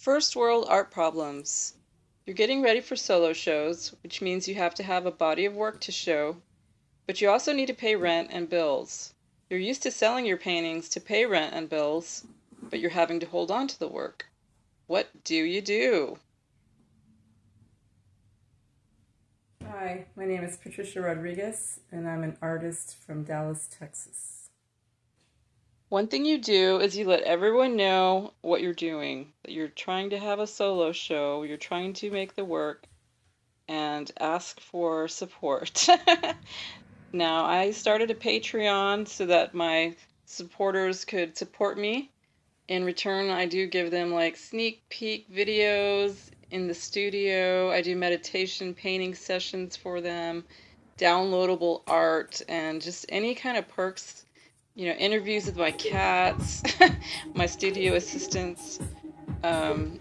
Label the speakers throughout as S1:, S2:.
S1: First world art problems. You're getting ready for solo shows, which means you have to have a body of work to show, but you also need to pay rent and bills. You're used to selling your paintings to pay rent and bills, but you're having to hold on to the work. What do you do?
S2: Hi, my name is Patricia Rodriguez, and I'm an artist from Dallas, Texas.
S1: One thing you do is you let everyone know what you're doing, that you're trying to have a solo show, you're trying to make the work, and ask for support. Now, I started a Patreon so that my supporters could support me. In return, I do give them like sneak peek videos in the studio. I do meditation painting sessions for them, downloadable art, and just any kind of perks, interviews with my cats, my studio assistants, um,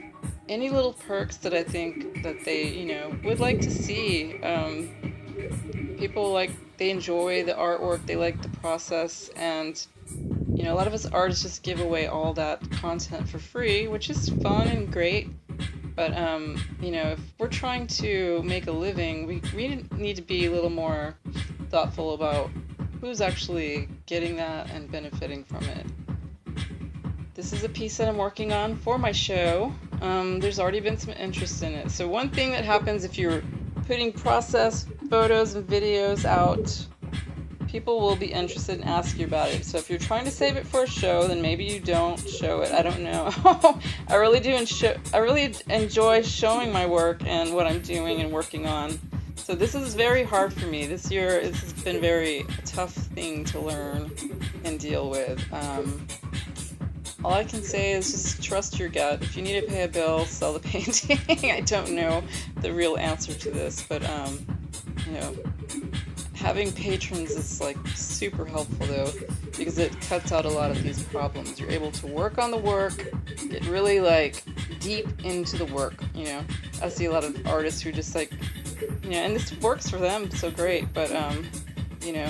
S1: any little perks that I think that they, would like to see. People they enjoy the artwork, they like the process, and a lot of us artists just give away all that content for free, which is fun and great. But if we're trying to make a living, we need to be a little more thoughtful about who's actually getting that and benefiting from it. This is a piece that I'm working on for my show. There's already been some interest in it. So one thing that happens if you're putting process photos and videos out, people will be interested and ask you about it. So if you're trying to save it for a show, then maybe you don't show it. I don't know. I really do. I really enjoy showing my work and what I'm doing and working on. So this is very hard for me. This year, this has been a tough thing to learn and deal with. All I can say is just trust your gut. If you need to pay a bill, sell the painting. I don't know the real answer to this, but you know, having patrons is like super helpful though, because it cuts out a lot of these problems. You're able to work on the work, get really like deep into the work. I see a lot of artists who just and this works for them so great, but you know,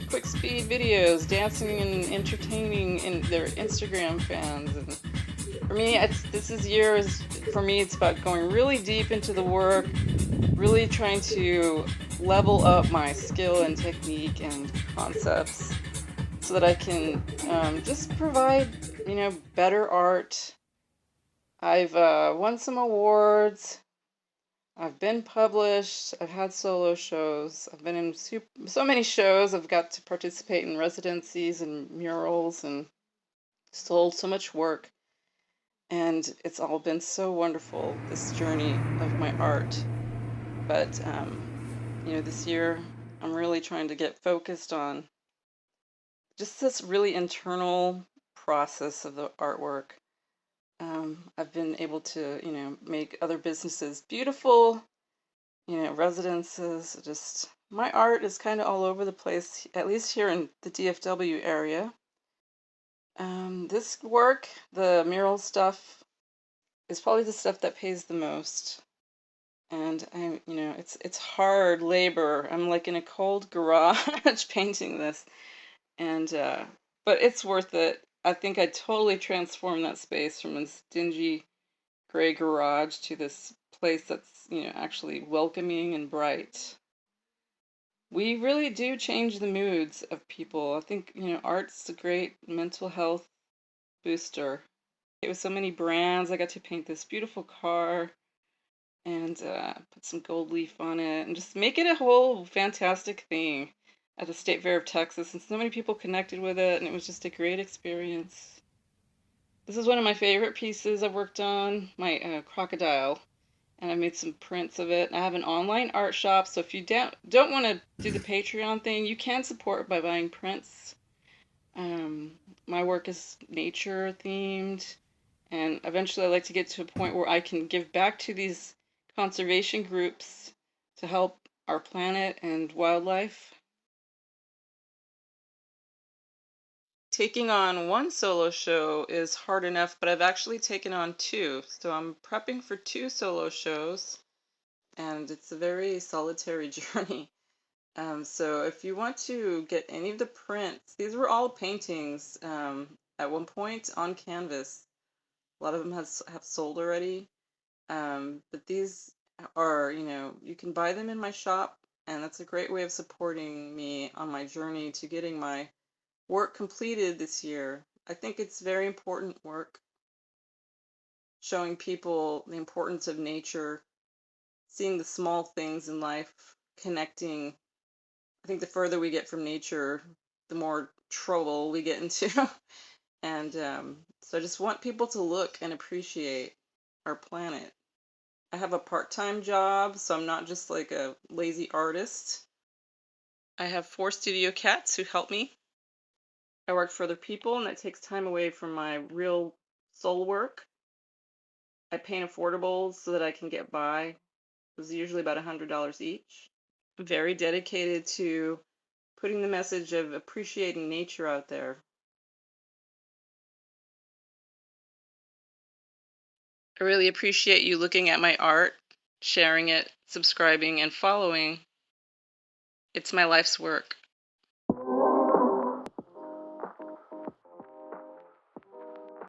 S1: quick speed videos, dancing and entertaining in their Instagram fans. And for me, for me, it's about going really deep into the work, really trying to level up my skill and technique and concepts so that I can just provide, better art. I've won some awards. I've been published. I've had solo shows. I've been in so many shows. I've got to participate in residencies and murals and sold so much work. And it's all been so wonderful, this journey of my art. But, this year I'm really trying to get focused on just this really internal process of the artwork. I've been able to, make other businesses beautiful, residences. Just my art is kind of all over the place, at least here in the DFW area. This work, the mural stuff, is probably the stuff that pays the most. And it's hard labor. I'm like in a cold garage painting this, and but it's worth it. I think I totally transformed that space from this dingy gray garage to this place that's, actually welcoming and bright. We really do change the moods of people. I think, art's a great mental health booster. With so many brands, I got to paint this beautiful car and put some gold leaf on it and just make it a whole fantastic thing at the State Fair of Texas. And so many people connected with it, and it was just a great experience. This is one of my favorite pieces I've worked on, my crocodile, and I made some prints of it. I have an online art shop, so if you don't want to do the Patreon thing, you can support by buying prints. My work is nature themed, and eventually I'd like to get to a point where I can give back to these conservation groups to help our planet and wildlife. Taking on one solo show is hard enough, but I've actually taken on two. So I'm prepping for two solo shows, and it's a very solitary journey. So if you want to get any of the prints, these were all paintings at one point on canvas. A lot of them have sold already. But these are, you can buy them in my shop, and that's a great way of supporting me on my journey to getting my work completed this year. I think it's very important work, showing people the importance of nature, seeing the small things in life, connecting. I think the further we get from nature, the more trouble we get into. And so I just want people to look and appreciate our planet. I have a part-time job, so I'm not just like a lazy artist. I have 4 studio cats who help me. I work for other people, and that takes time away from my real soul work. I paint affordables so that I can get by. It's usually about $100 each. I'm very dedicated to putting the message of appreciating nature out there. I really appreciate you looking at my art, sharing it, subscribing, and following. It's my life's work.